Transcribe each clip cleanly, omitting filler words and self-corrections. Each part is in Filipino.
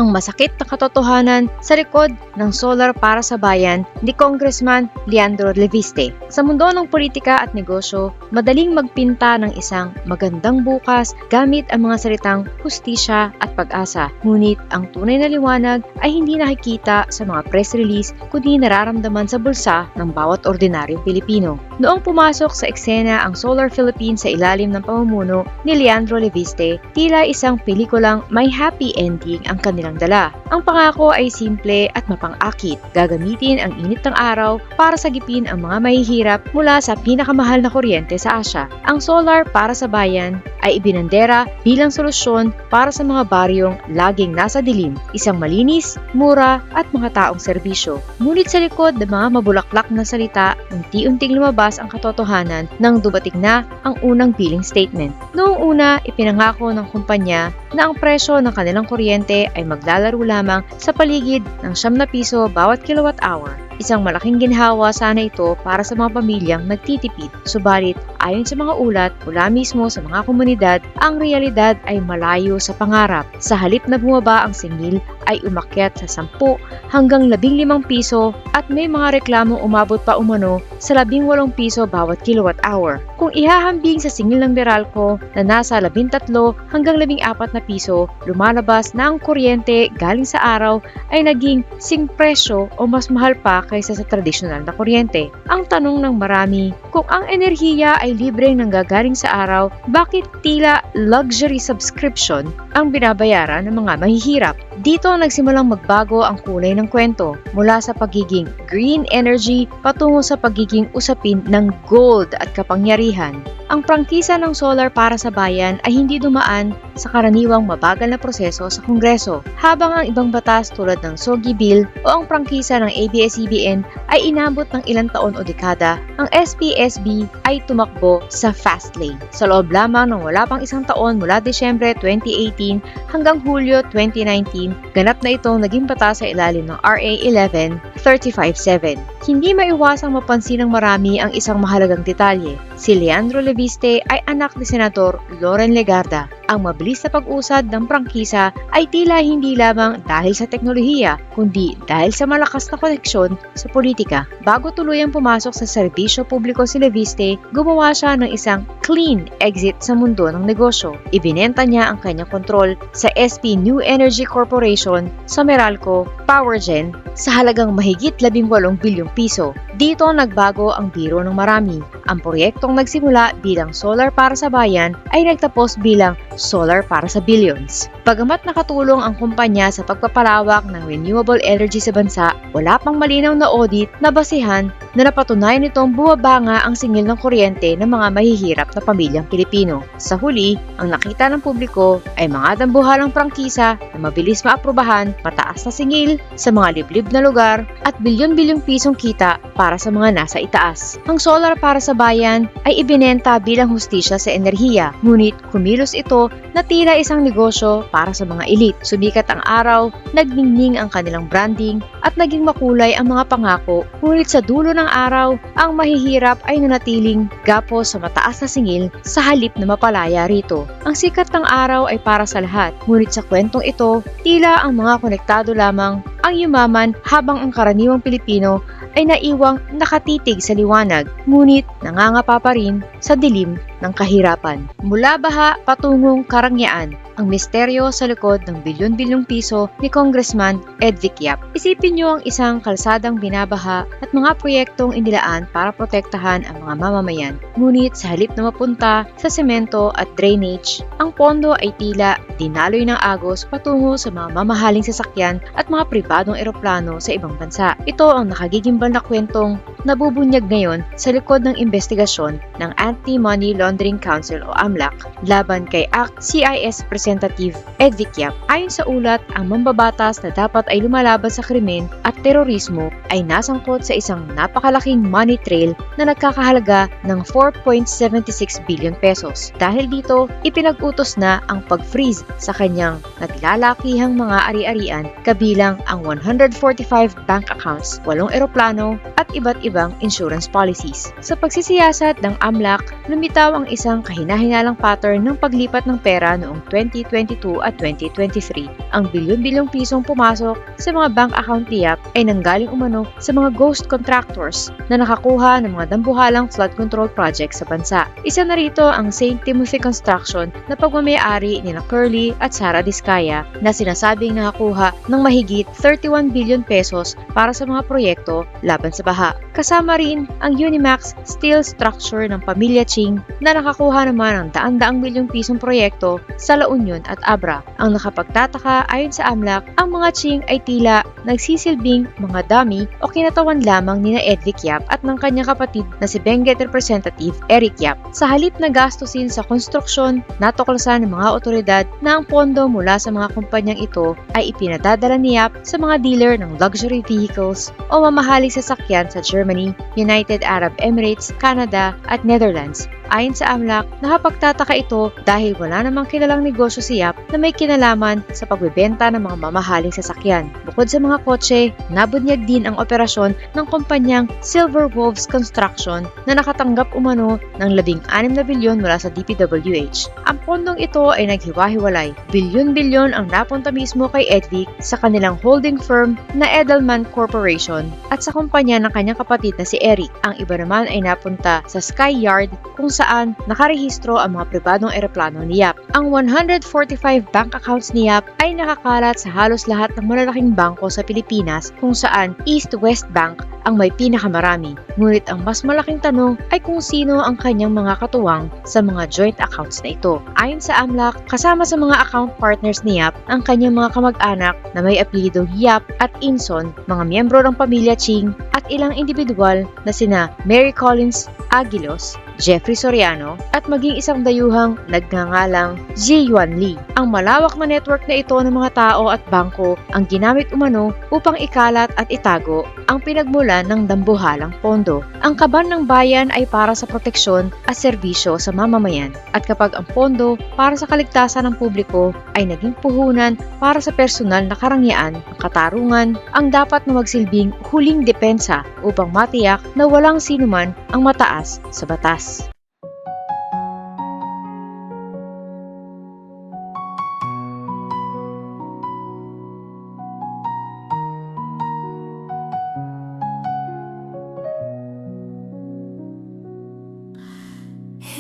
ang masakit na katotohanan sa likod ng solar para sa bayan ni Congressman Leandro Leviste. Sa mundo ng politika at negosyo, madaling magpinta ng isang magandang bukas gamit ang mga salitang hustisya at pag-asa. Ngunit ang tunay na liwanag ay hindi nakikita sa mga press release kundi nararamdaman sa bulsa ng bawat ordinaryong Pilipino. Noong pumasok sa eksena ang Solar Philippines sa ilalim ng pamumuno ni Leandro Leviste, tila isang pelikulang may happy ending ang kanilang dala. Ang pangako ay simple at mapang-akit. Gagamitin ang init ng araw para sagipin ang mga mahihirap mula sa pinakamahal na kuryente sa Asia. Ang solar para sa bayan ay ibinandera bilang solusyon para sa mga baryong laging nasa dilim, isang malinis, mura at mga taong serbisyo. Ngunit sa likod ng mga mabulaklak na salita, unti-unting lumabas ang katotohanan nang dumating na ang unang billing statement. Noong una, ipinangako ng kumpanya na ang presyo ng kanilang kuryente ay maglalaro lamang sa paligid ng 9 piso bawat kilowatt hour. Isang malaking ginhawa sana ito para sa mga pamilyang nagtitipid. Subalit, ayon sa mga ulat mula mismo sa mga komunidad, ang realidad ay malayo sa pangarap. Sa halip na bumaba ang singil, ay umakyat sa 10 hanggang 15 piso at may mga reklamong umabot pa umano sa 18 piso bawat kilowatt hour. Kung ihahambing sa singil ng Meralco na nasa 13 hanggang 14 na piso, lumalabas na ang kuryente galing sa araw ay naging sing presyo o mas mahal pa kaysa sa tradisyonal na kuryente. Ang tanong ng marami, kung ang enerhiya ay libreng nanggagaling sa araw, bakit tila luxury subscription ang binabayaran ng mga mahihirap? Dito nagsimulang magbago ang kulay ng kwento mula sa pagiging green energy patungo sa pagiging usapin ng gold at kapangyarihan. Ang prangkisa ng solar para sa bayan ay hindi dumaan sa karaniwang mabagal na proseso sa Kongreso, habang ang ibang batas tulad ng SOGI Bill o ang prangkisa ng ABS-CBN ay inabot ng ilang taon o dekada. Ang SPSB ay tumakbo sa fast lane. Sa loob lamang ng wala pang isang taon mula Desyembre 2018 hanggang Hulyo 2019, ganap na itong naging batas sa ilalim ng RA 11-357. Hindi maiwasang mapansin ng marami ang isang mahalagang detalye. Si Leandro Leviste ay anak ni Senador Loren Legarda. Ang mabilis na pag-usad ng prangkisa ay tila hindi lamang dahil sa teknolohiya, kundi dahil sa malakas na koneksyon sa politika. Bago tuluyang pumasok sa serbisyo publiko si Leviste, gumawa siya ng isang clean exit sa mundo ng negosyo. Ibinenta niya ang kanyang kontrol sa SP New Energy Corporation sa Meralco Powergen sa halagang mahigit 18 bilyong piso. Dito nagbago ang biro ng marami. Ang proyektong nagsimula bilang solar para sa bayan ay nagtapos bilang solar para sa billions. Bagamat nakatulong ang kumpanya sa pagpapalawak ng renewable energy sa bansa, wala pang malinaw na audit na basihan na napatunayan nitong bumaba nga ang singil ng kuryente ng mga mahihirap na pamilyang Pilipino. Sa huli, ang nakita ng publiko ay mga dambuhalang prangkisa na mabilis maaprubahan, mataas na singil sa mga liblib na lugar at bilyon-bilyong pisong kita para sa mga nasa itaas. Ang solar para sa bayan ay ibinenta bilang hustisya sa enerhiya, ngunit kumilos ito na tila isang negosyo para sa mga elite. Sumikat ang araw, nagningning ang kanilang branding at naging makulay ang mga pangako, ngunit sa dulo ng araw, ang mahihirap ay nanatiling gapos sa mataas na singil sa halip na mapalaya rito. Ang sikat ng araw ay para sa lahat, ngunit sa kwentong ito, tila ang mga konektado lamang ang yumaman habang ang karaniwang Pilipino ay naiwang nakatitig sa liwanag, ngunit nangangapa pa rin sa dilim ng kahirapan. Mula baha patungong karangyaan, ang misteryo sa likod ng bilyon-bilyong piso ni Congressman Ed Vic Yap. Isipin niyo ang isang kalsadang binabaha at mga proyektong inilaan para protektahan ang mga mamamayan. Ngunit sa halip na mapunta sa semento at drainage, ang pondo ay tila dinaloy ng agos patungo sa mga mamahaling sasakyan at mga pribadong eroplano sa ibang bansa. Ito ang nakagigimbal na kwentong nabubunyag ngayon sa likod ng investigasyon ng Anti-Money Laundering Council o AMLAC laban kay ACT-CIS Representative Ed Vic Yap. Ayon sa ulat, ang mambabatas na dapat ay lumalaban sa krimen at terorismo ay nasangkot sa isang napakalaking money trail na nagkakahalaga ng 4.76 billion pesos. Dahil dito, ipinag-utos na ang pag-freeze sa kanyang naglalakihang mga ari-arian kabilang ang 145 bank accounts, 8 eroplano at iba't ibang insurance policies. Sa pagsisiyasat ng AMLAC, lumitaw ang isang kahinahinalang pattern ng paglipat ng pera noong 2022 at 2023. Ang bilyon-bilyong pisong pumasok sa mga bank account ni Yap ay nanggaling umano sa mga ghost contractors na nakakuha ng mga dambuhalang flood control project sa bansa. Isa na rito ang St. Timothy Construction na pagmamayari ni Curly at Sara Diskaya na sinasabing nakakuha ng mahigit 31 billion pesos para sa mga proyekto laban sa baha. Kasama rin ang Unimax Steel Structure ng pamilya Ching na nakakuha naman ng daan-daang milyong pisong proyekto sa La Union at Abra. Ang nakapagtataka ayon sa AMLAC, ang mga Ching ay tila nagsisilbing mga dummy o kinatawan lamang ni Edvic Yap at ng kanyang kapatid na si Benguet Representative Eric Yap. Sa halip na gastusin sa konstruksyon, natuklasan ng mga otoridad na ang pondo mula sa mga kumpanyang ito ay ipinadadala ni Yap sa mga dealer ng luxury vehicles o mamahaling sasakyan sa Germany, United Arab Emirates, Canada at Netherlands. Ayon sa AMLAC, nakapagtataka ito dahil wala namang kilalang negosyo si Yap na may kinalaman sa pagbebenta ng mga mamahaling sasakyan. Bukod sa mga kotse, nabunyag din ang operasyon ng kumpanyang Silver Wolves Construction na nakatanggap umano ng 16 na bilyon mula sa DPWH. Ang pondong ito ay naghiwa-hiwalay. Bilyon-bilyon ang napunta mismo kay Edvic sa kanilang holding firm na Edelman Corporation at sa kumpanya ng kanyang kapatid na si Eric. Ang iba naman ay napunta sa Sky Yard kung saan nakarehistro ang mga pribadong eroplano ni Yap. Ang 145 bank accounts ni Yap ay nakakalat sa halos lahat ng malalaking bangko sa Pilipinas kung saan East-West Bank ang may pinakamarami. Ngunit ang mas malaking tanong ay kung sino ang kanyang mga katuwang sa mga joint accounts na ito. Ayon sa AMLAC, kasama sa mga account partners ni Yap ang kanyang mga kamag-anak na may apelidong Yap at Inson, mga miyembro ng pamilya Ching at ilang individual na sina Mary Collins Aguilos, Jeffrey Soriano at maging isang dayuhang nagngangalang Ji Yuan Lee. Ang malawak na network na ito ng mga tao at bangko ang ginamit umano upang ikalat at itago ang pinagmulan ng dambuhalang pondo. Ang kaban ng bayan ay para sa proteksyon at serbisyo sa mamamayan at kapag ang pondo para sa kaligtasan ng publiko ay naging puhunan para sa personal na karangyaan, ang katarungan ang dapat na magsilbing huling depensa upang matiyak na walang sinuman ang mataas sa batas.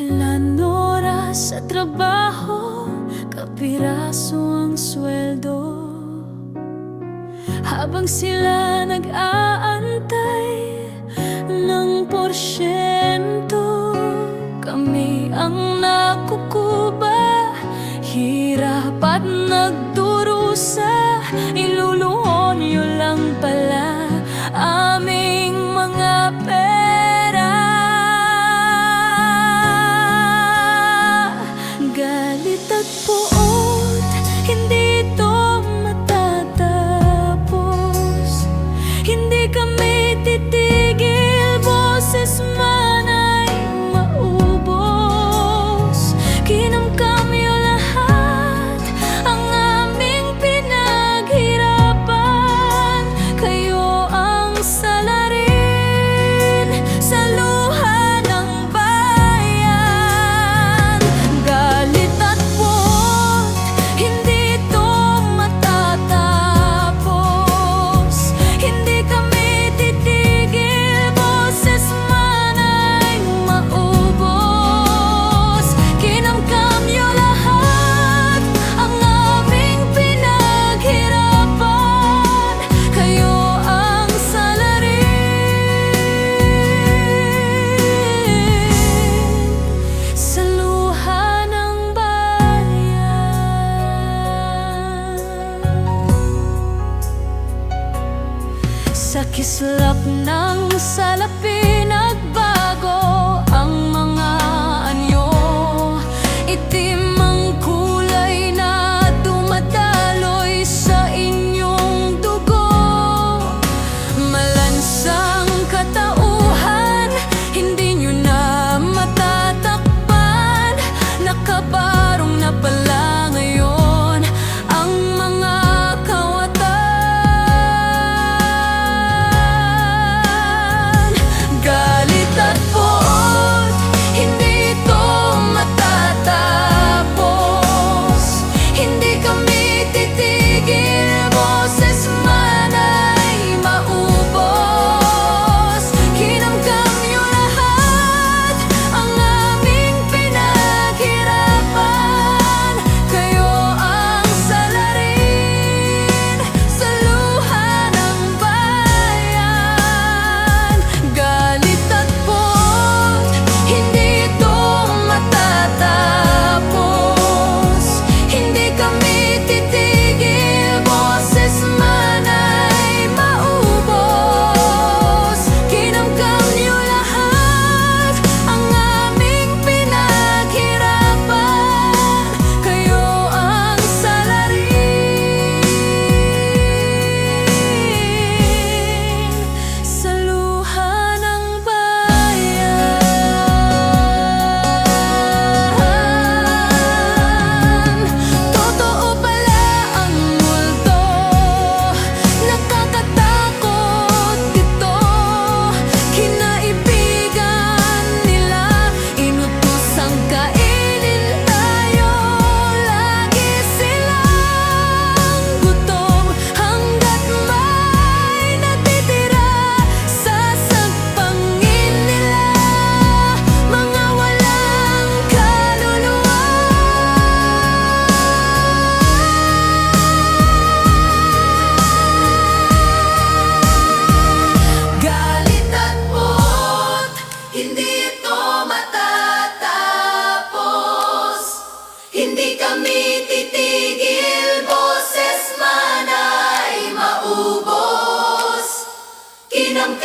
Ilan oras sa trabaho, kapiraso ang sweldo. Habang sila nag-aantay ng porsyento, kami ang nakukuba, hirap at nagdurusa. Iluluhon nyo lang pala aming mga pera. Galit at puot, hindi ito matatapos. Hindi kami titigil, boses man ay maubos. Kinamkam nyo lahat ang aming pinaghirapan. Kayo ang salarin sa luha ng bayan. Galit at puot, hindi ito matatapos. Hindi kami titigil, boses man ay maubos. Kinamkam nyo lahat ang aming pinaghirapan. Kayo ang salarin sa luha ng bayan. Sa kislap ng salapi nagbago ang mga anyo. Itim ang kulay na dumadaloy sa inyong dugo. Malansang katauhan, hindi nyo na matatakpan. Nakabarong na pala ngayon ang mga kawatan.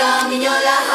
ang inyo lahat.